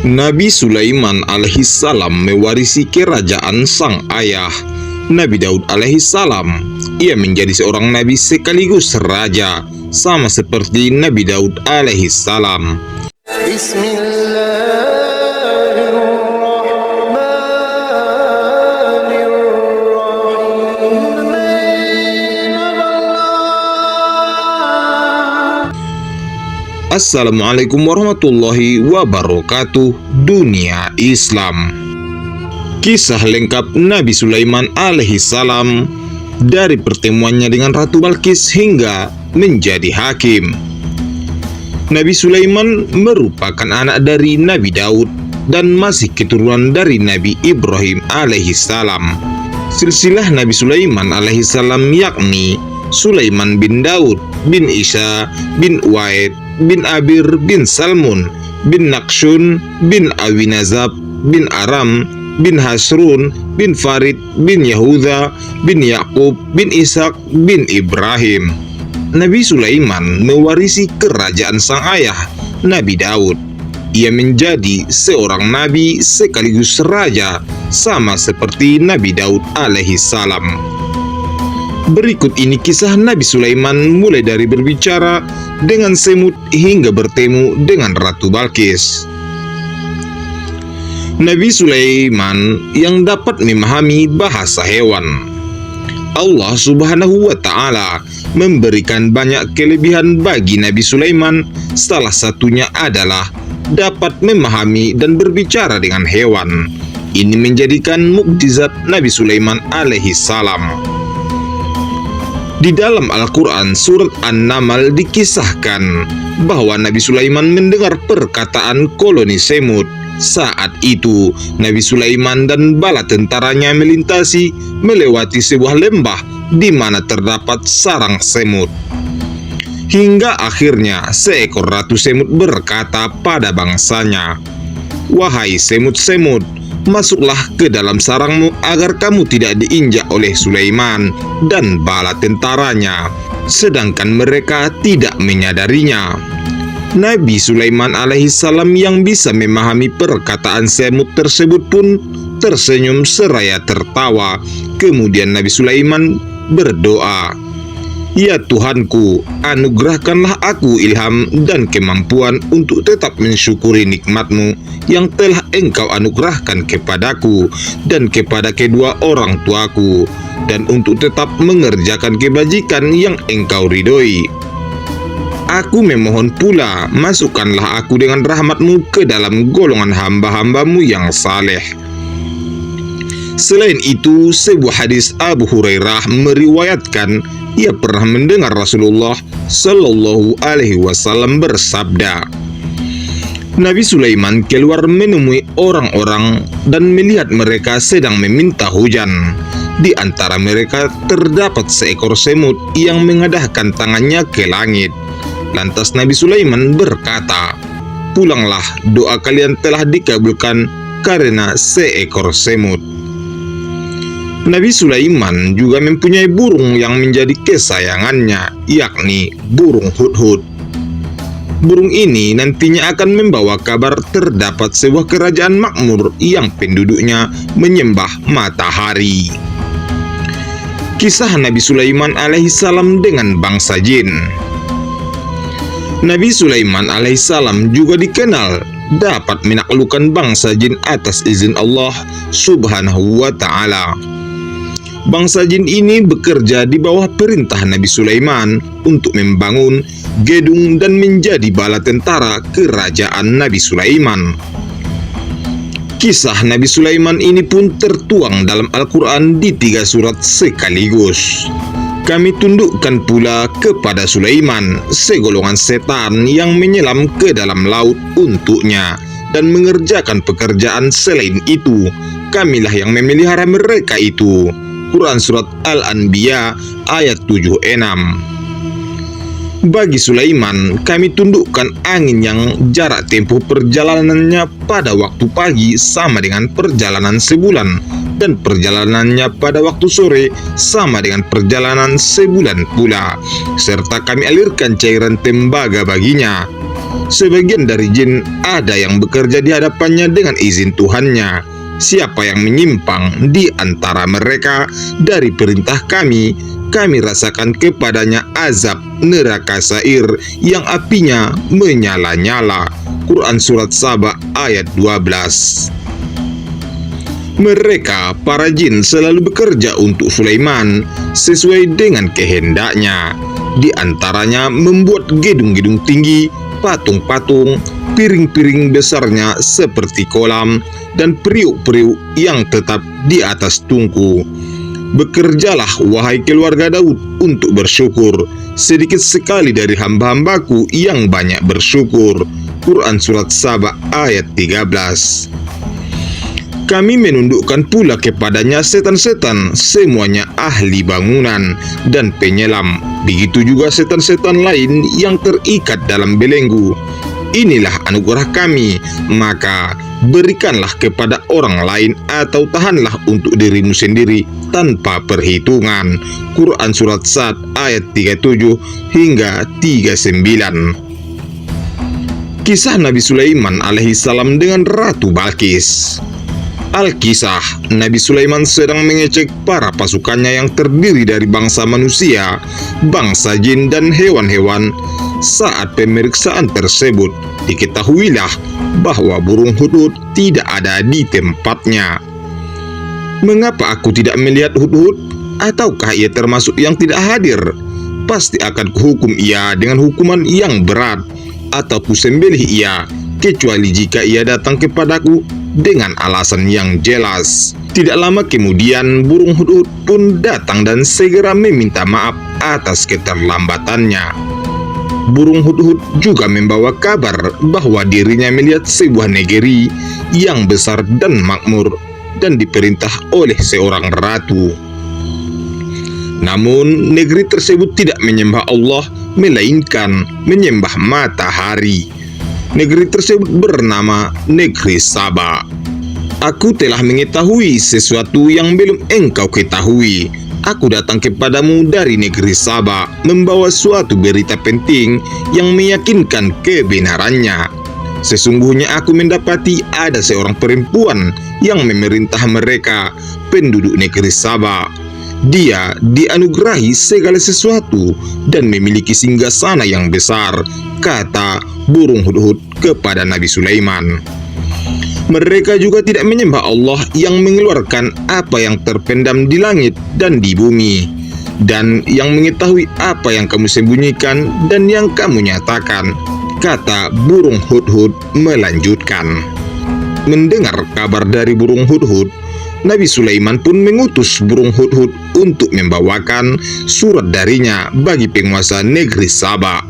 Nabi Sulaiman alaihissalam mewarisi kerajaan sang ayah, Nabi Daud alaihissalam. Ia menjadi seorang nabi sekaligus raja, sama seperti Nabi Daud alaihissalam. Assalamualaikum warahmatullahi wabarakatuh. Dunia Islam. Kisah lengkap Nabi Sulaiman alaihissalam dari pertemuannya dengan Ratu Balqis hingga menjadi hakim. Nabi Sulaiman merupakan anak dari Nabi Daud dan masih keturunan dari Nabi Ibrahim alaihissalam. Silsilah Nabi Sulaiman alaihissalam yakni Sulaiman bin Daud bin Isa bin Uaid bin Abir bin Salmun bin Naqshun bin Awinazab bin Aram bin Hasrun bin Farid bin Yahuda bin Yakub bin Ishak bin Ibrahim. Nabi Sulaiman mewarisi kerajaan sang ayah, Nabi Daud. Ia menjadi seorang nabi sekaligus raja, sama seperti Nabi Daud alaihissalam. Berikut ini kisah Nabi Sulaiman mulai dari berbicara dengan semut hingga bertemu dengan Ratu Balqis. Nabi Sulaiman yang dapat memahami bahasa hewan. Allah Subhanahu wa Ta'ala memberikan banyak kelebihan bagi Nabi Sulaiman. Salah satunya adalah dapat memahami dan berbicara dengan hewan. Ini menjadikan mukjizat Nabi Sulaiman alaihissalam. Di dalam Al-Quran surat An-Naml dikisahkan bahwa Nabi Sulaiman mendengar perkataan koloni semut. Saat itu Nabi Sulaiman dan bala tentaranya melewati sebuah lembah di mana terdapat sarang semut. Hingga akhirnya seekor ratu semut berkata pada bangsanya, "Wahai semut-semut, masuklah ke dalam sarangmu agar kamu tidak diinjak oleh Sulaiman dan bala tentaranya," sedangkan mereka tidak menyadarinya. Nabi Sulaiman alaihissalam yang bisa memahami perkataan semut tersebut pun tersenyum seraya tertawa. Kemudian Nabi Sulaiman berdoa, "Ya Tuhanku, anugerahkanlah aku ilham dan kemampuan untuk tetap mensyukuri nikmat-Mu yang telah Engkau anugerahkan kepadaku dan kepada kedua orang tuaku, dan untuk tetap mengerjakan kebajikan yang Engkau ridhoi. Aku memohon pula, masukkanlah aku dengan rahmat-Mu ke dalam golongan hamba-hamba-Mu yang saleh." Selain itu, sebuah hadis Abu Hurairah meriwayatkan ia pernah mendengar Rasulullah Shallallahu Alaihi Wasallam bersabda, "Nabi Sulaiman keluar menemui orang-orang dan melihat mereka sedang meminta hujan. Di antara mereka terdapat seekor semut yang mengadahkan tangannya ke langit. Lantas Nabi Sulaiman berkata, 'Pulanglah, doa kalian telah dikabulkan karena seekor semut.'" Nabi Sulaiman juga mempunyai burung yang menjadi kesayangannya, yakni burung hudhud. Burung ini nantinya akan membawa kabar terdapat sebuah kerajaan makmur yang penduduknya menyembah matahari. Kisah Nabi Sulaiman alaihissalam dengan bangsa jin. Nabi Sulaiman alaihissalam juga dikenal dapat menaklukkan bangsa jin atas izin Allah Subhanahu wa Ta'ala. Bangsa jin ini bekerja di bawah perintah Nabi Sulaiman untuk membangun gedung dan menjadi bala tentara kerajaan Nabi Sulaiman. Kisah Nabi Sulaiman ini pun tertuang dalam Al-Quran di 3 surat sekaligus. Kami tundukkan pula kepada Sulaiman segolongan setan yang menyelam ke dalam laut untuknya dan mengerjakan pekerjaan selain itu. Kamilah yang memelihara mereka itu. Quran Surat Al-Anbiya ayat 76. Bagi Sulaiman, kami tundukkan angin yang jarak tempuh perjalanannya pada waktu pagi sama dengan perjalanan sebulan, dan perjalanannya pada waktu sore sama dengan perjalanan sebulan pula, serta kami alirkan cairan tembaga baginya. Sebagian dari jin ada yang bekerja di hadapannya dengan izin Tuhannya. Siapa yang menyimpang di antara mereka dari perintah kami, kami rasakan kepadanya azab neraka Sa'ir yang apinya menyala-nyala. Quran Surat Saba ayat 12. Mereka, para jin, selalu bekerja untuk Sulaiman sesuai dengan kehendaknya. Di antaranya membuat gedung-gedung tinggi, patung-patung, piring-piring besarnya seperti kolam, dan periuk-periuk yang tetap di atas tungku. Bekerjalah, wahai keluarga Daud, untuk bersyukur. Sedikit sekali dari hamba-hambaku yang banyak bersyukur. Quran Surat Saba ayat 13. Kami menundukkan pula kepadanya setan-setan, semuanya ahli bangunan dan penyelam. Begitu juga setan-setan lain yang terikat dalam belenggu. Inilah anugerah kami, maka berikanlah kepada orang lain atau tahanlah untuk dirimu sendiri tanpa perhitungan. Quran Surat Sad ayat 37 hingga 39. Kisah Nabi Sulaiman alaihissalam dengan Ratu Balqis. Alkisah, Nabi Sulaiman sedang mengecek para pasukannya yang terdiri dari bangsa manusia, bangsa jin, dan hewan-hewan. Saat pemeriksaan tersebut, diketahuilah bahwa burung hudhud tidak ada di tempatnya. Mengapa aku tidak melihat hudhud? Ataukah ia termasuk yang tidak hadir? Pasti akan kuhukum ia dengan hukuman yang berat, atau kusembelih ia, kecuali jika ia datang kepadaku dengan alasan yang jelas. Tidak lama kemudian burung hudhud pun datang dan segera meminta maaf atas keterlambatannya. Burung hudhud juga membawa kabar bahwa dirinya melihat sebuah negeri yang besar dan makmur dan diperintah oleh seorang ratu. Namun negeri tersebut tidak menyembah Allah, melainkan menyembah matahari. Negeri tersebut bernama Negeri Saba. Aku telah mengetahui sesuatu yang belum engkau ketahui. Aku datang kepadamu dari negeri Saba, membawa suatu berita penting yang meyakinkan kebenarannya. Sesungguhnya aku mendapati ada seorang perempuan yang memerintah mereka, penduduk negeri Saba. Dia dianugerahi segala sesuatu dan memiliki singgasana yang besar, kata burung hudhud kepada Nabi Sulaiman. Mereka juga tidak menyembah Allah yang mengeluarkan apa yang terpendam di langit dan di bumi, dan yang mengetahui apa yang kamu sembunyikan dan yang kamu nyatakan, kata burung hudhud melanjutkan. Mendengar kabar dari burung hudhud, Nabi Sulaiman pun mengutus burung hudhud untuk membawakan surat darinya bagi penguasa negeri Saba,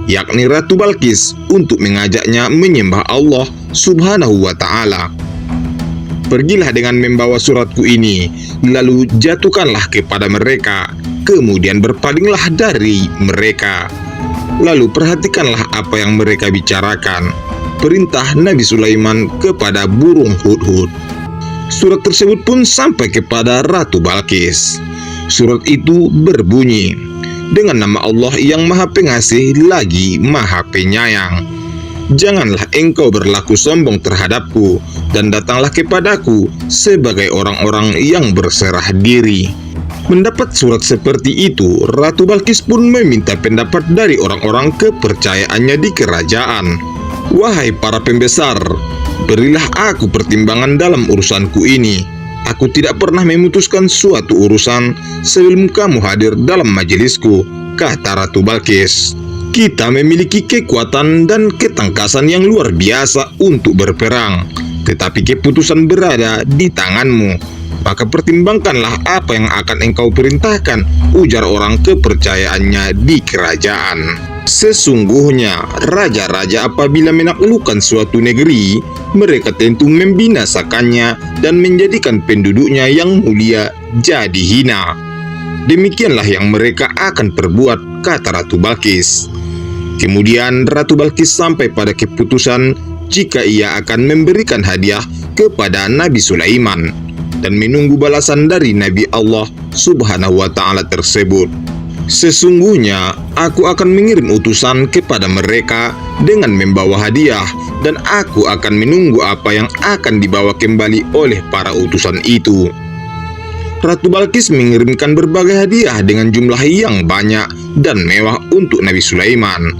yakni Ratu Balqis, untuk mengajaknya menyembah Allah Subhanahu wa Ta'ala. Pergilah dengan membawa suratku ini, lalu jatuhkanlah kepada mereka, kemudian berpalinglah dari mereka. Lalu perhatikanlah apa yang mereka bicarakan. Perintah Nabi Sulaiman kepada burung hudhud. Surat tersebut pun sampai kepada Ratu Balqis. Surat itu berbunyi, dengan nama Allah yang Maha Pengasih lagi Maha Penyayang. Janganlah engkau berlaku sombong terhadapku, dan datanglah kepadaku sebagai orang-orang yang berserah diri. Mendapat surat seperti itu, Ratu Balqis pun meminta pendapat dari orang-orang kepercayaannya di kerajaan. Wahai para pembesar, berilah aku pertimbangan dalam urusanku ini. Aku tidak pernah memutuskan suatu urusan sebelum kamu hadir dalam majelisku, kata Ratu Balqis. Kita memiliki kekuatan dan ketangkasan yang luar biasa untuk berperang, tetapi keputusan berada di tanganmu. Maka pertimbangkanlah apa yang akan engkau perintahkan, ujar orang kepercayaannya di kerajaan. Sesungguhnya raja-raja apabila menaklukkan suatu negeri, mereka tentu membinasakannya dan menjadikan penduduknya yang mulia jadi hina. Demikianlah yang mereka akan perbuat kata Ratu Balkis. Kemudian Ratu Balkis sampai pada keputusan jika ia akan memberikan hadiah kepada Nabi Sulaiman dan menunggu balasan dari Nabi Allah Subhanahu wa Ta'ala tersebut. Sesungguhnya aku akan mengirim utusan kepada mereka dengan membawa hadiah, dan aku akan menunggu apa yang akan dibawa kembali oleh para utusan itu. Ratu Balkis mengirimkan berbagai hadiah dengan jumlah yang banyak dan mewah untuk Nabi Sulaiman.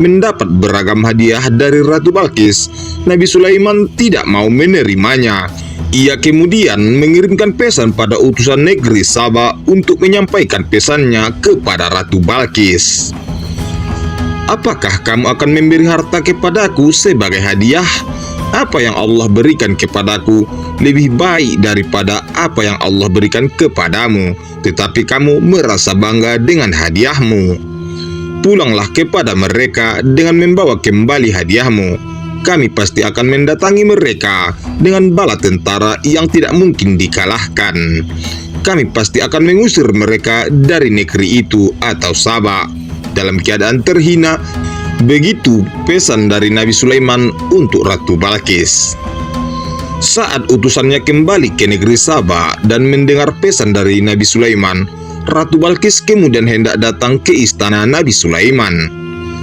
Mendapat beragam hadiah dari Ratu Balkis, Nabi Sulaiman tidak mau menerimanya. Ia kemudian mengirimkan pesan pada utusan negeri Saba untuk menyampaikan pesannya kepada Ratu Balkis. Apakah kamu akan memberi harta kepadaku sebagai hadiah? Apa yang Allah berikan kepadaku lebih baik daripada apa yang Allah berikan kepadamu, tetapi kamu merasa bangga dengan hadiahmu. Pulanglah kepada mereka dengan membawa kembali hadiahmu. Kami pasti akan mendatangi mereka dengan bala tentara yang tidak mungkin dikalahkan. Kami pasti akan mengusir mereka dari negeri itu atau Saba dalam keadaan terhina. Begitu pesan dari Nabi Sulaiman untuk Ratu Balkis. Saat utusannya kembali ke negeri Saba dan mendengar pesan dari Nabi Sulaiman, Ratu Balkis kemudian hendak datang ke istana Nabi Sulaiman.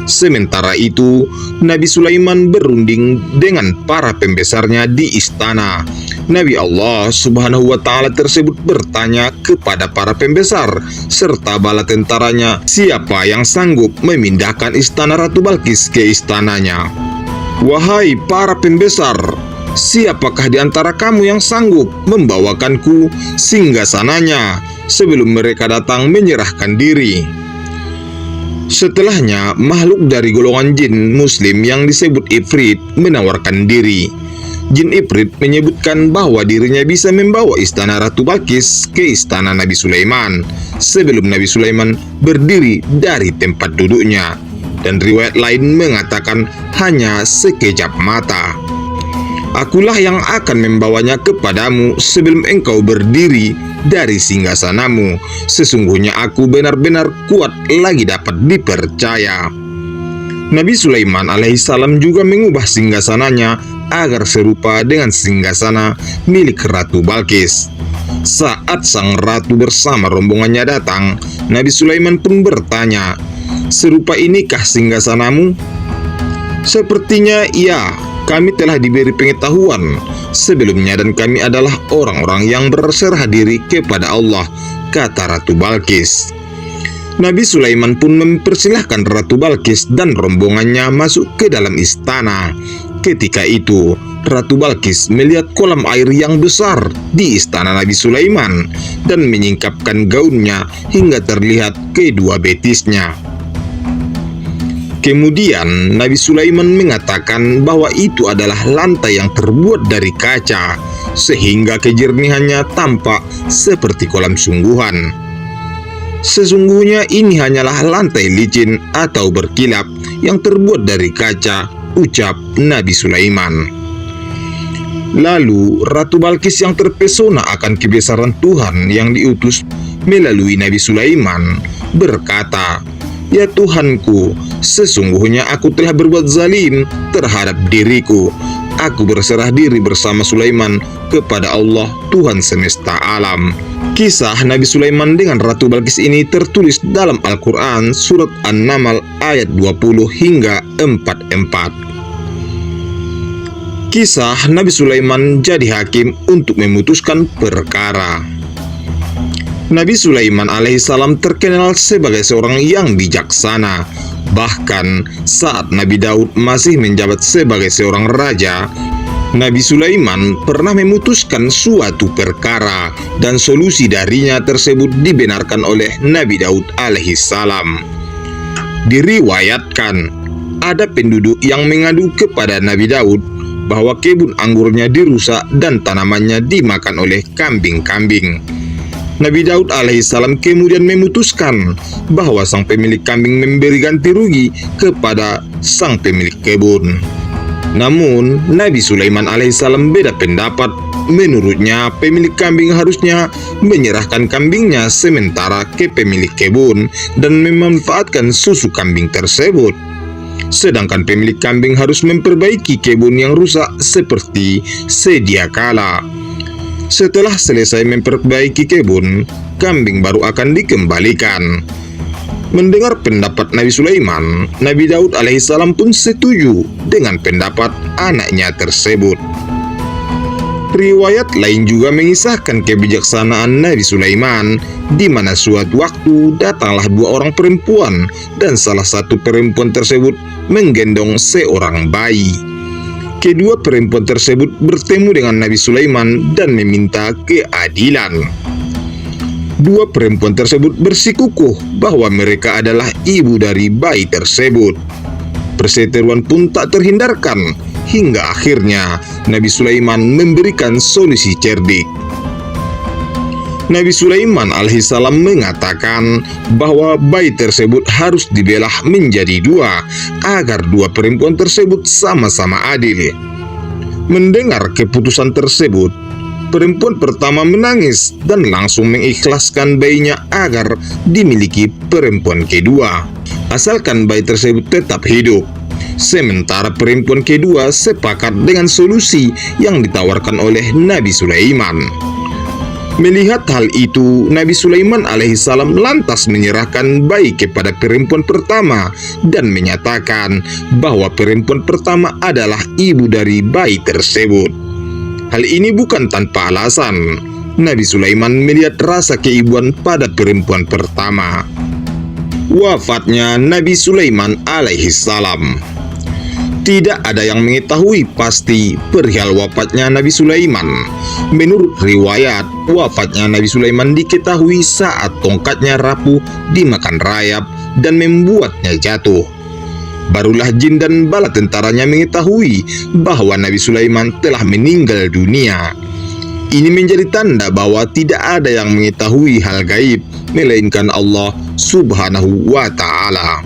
Sementara itu, Nabi Sulaiman berunding dengan para pembesarnya di istana. Nabi Allah Subhanahu wa Ta'ala tersebut bertanya kepada para pembesar serta bala tentaranya, siapa yang sanggup memindahkan istana Ratu Balkis ke istananya. Wahai para pembesar, siapakah di antara kamu yang sanggup membawakanku singgasananya sebelum mereka datang menyerahkan diri? Setelahnya, makhluk dari golongan jin muslim yang disebut Ifrit menawarkan diri. Jin Ifrit menyebutkan bahwa dirinya bisa membawa istana Ratu Balkis ke istana Nabi Sulaiman sebelum Nabi Sulaiman berdiri dari tempat duduknya. Dan riwayat lain mengatakan hanya sekejap mata. Akulah yang akan membawanya kepadamu sebelum engkau berdiri dari singgasanamu. Sesungguhnya aku benar-benar kuat lagi dapat dipercaya. Nabi Sulaiman alaihissalam juga mengubah singgasananya agar serupa dengan singgasana milik Ratu Balkis. Saat sang ratu bersama rombongannya datang, Nabi Sulaiman pun bertanya, "Serupa inikah singgasanamu?" "Sepertinya iya. Kami telah diberi pengetahuan sebelumnya dan kami adalah orang-orang yang berserah diri kepada Allah," kata Ratu Balkis. Nabi Sulaiman pun mempersilahkan Ratu Balkis dan rombongannya masuk ke dalam istana. Ketika itu, Ratu Balkis melihat kolam air yang besar di istana Nabi Sulaiman dan menyingkapkan gaunnya hingga terlihat kedua betisnya. Kemudian Nabi Sulaiman mengatakan bahwa itu adalah lantai yang terbuat dari kaca, sehingga kejernihannya tampak seperti kolam sungguhan. "Sesungguhnya ini hanyalah lantai licin atau berkilap yang terbuat dari kaca," ucap Nabi Sulaiman. Lalu Ratu Balkis yang terpesona akan kebesaran Tuhan yang diutus melalui Nabi Sulaiman berkata, "Ya Tuhanku, sesungguhnya aku telah berbuat zalim terhadap diriku. Aku berserah diri bersama Sulaiman kepada Allah, Tuhan semesta alam." Kisah Nabi Sulaiman dengan Ratu Balkis ini tertulis dalam Al-Quran surat An-Naml ayat 20 hingga 44. Kisah Nabi Sulaiman jadi hakim untuk memutuskan perkara. Nabi Sulaiman alaihissalam terkenal sebagai seorang yang bijaksana. Bahkan saat Nabi Daud masih menjabat sebagai seorang raja, Nabi Sulaiman pernah memutuskan suatu perkara dan solusi darinya tersebut dibenarkan oleh Nabi Daud alaihissalam. Diriwayatkan, ada penduduk yang mengadu kepada Nabi Daud bahwa kebun anggurnya dirusak dan tanamannya dimakan oleh kambing-kambing. Nabi Daud alaihissalam kemudian memutuskan bahwa sang pemilik kambing memberi ganti rugi kepada sang pemilik kebun. Namun, Nabi Sulaiman alaihissalam beda pendapat. Menurutnya, pemilik kambing harusnya menyerahkan kambingnya sementara ke pemilik kebun dan memanfaatkan susu kambing tersebut. Sedangkan pemilik kambing harus memperbaiki kebun yang rusak seperti sedia kala. Setelah selesai memperbaiki kebun, kambing baru akan dikembalikan. Mendengar pendapat Nabi Sulaiman, Nabi Daud alaihissalam pun setuju dengan pendapat anaknya tersebut. Riwayat lain juga mengisahkan kebijaksanaan Nabi Sulaiman, di mana suatu waktu datanglah dua orang perempuan dan salah satu perempuan tersebut menggendong seorang bayi. Kedua perempuan tersebut bertemu dengan Nabi Sulaiman dan meminta keadilan. Dua perempuan tersebut bersikukuh bahwa mereka adalah ibu dari bayi tersebut. Perseteruan pun tak terhindarkan, hingga akhirnya Nabi Sulaiman memberikan solusi cerdik. Nabi Sulaiman alaihissalam mengatakan bahwa bayi tersebut harus dibelah menjadi dua, agar dua perempuan tersebut sama-sama adil. Mendengar keputusan tersebut, perempuan pertama menangis dan langsung mengikhlaskan bayinya agar dimiliki perempuan kedua, asalkan bayi tersebut tetap hidup. Sementara perempuan kedua sepakat dengan solusi yang ditawarkan oleh Nabi Sulaiman. Melihat hal itu, Nabi Sulaiman alaihissalam lantas menyerahkan bayi kepada perempuan pertama dan menyatakan bahwa perempuan pertama adalah ibu dari bayi tersebut. Hal ini bukan tanpa alasan. Nabi Sulaiman melihat rasa keibuan pada perempuan pertama. Wafatnya Nabi Sulaiman alaihissalam. Tidak ada yang mengetahui pasti perihal wafatnya Nabi Sulaiman. Menurut riwayat, wafatnya Nabi Sulaiman diketahui saat tongkatnya rapuh dimakan rayap dan membuatnya jatuh. Barulah jin dan bala tentaranya mengetahui bahwa Nabi Sulaiman telah meninggal dunia. Ini menjadi tanda bahwa tidak ada yang mengetahui hal gaib melainkan Allah Subhanahu wa Ta'ala.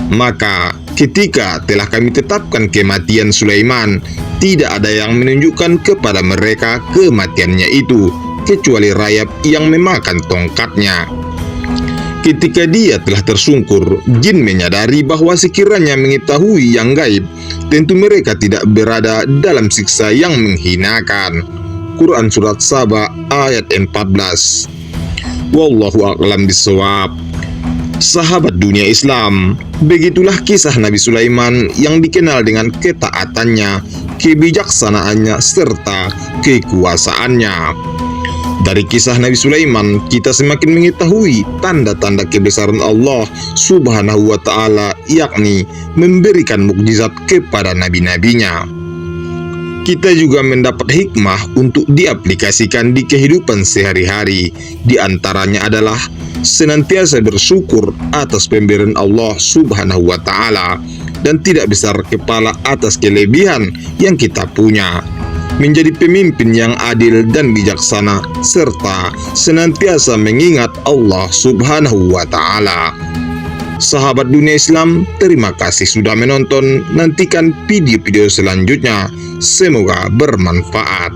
Maka ketika telah kami tetapkan kematian Sulaiman, tidak ada yang menunjukkan kepada mereka kematiannya itu, kecuali rayap yang memakan tongkatnya. Ketika dia telah tersungkur, jin menyadari bahwa sekiranya mengetahui yang gaib, tentu mereka tidak berada dalam siksa yang menghinakan. Quran Surat Saba ayat 14. Wallahu a'lam bishawab. Sahabat dunia Islam, begitulah kisah Nabi Sulaiman yang dikenal dengan ketaatannya, kebijaksanaannya, serta kekuasaannya. Dari kisah Nabi Sulaiman, kita semakin mengetahui tanda-tanda kebesaran Allah Subhanahu wa Ta'ala, yakni memberikan mukjizat kepada nabi-nabinya. Kita juga mendapat hikmah untuk diaplikasikan di kehidupan sehari-hari. Di antaranya adalah senantiasa bersyukur atas pemberian Allah Subhanahu wa Ta'ala dan tidak besar kepala atas kelebihan yang kita punya. Menjadi pemimpin yang adil dan bijaksana serta senantiasa mengingat Allah Subhanahu wa Ta'ala. Sahabat dunia Islam, terima kasih sudah menonton. Nantikan video-video selanjutnya. Semoga bermanfaat.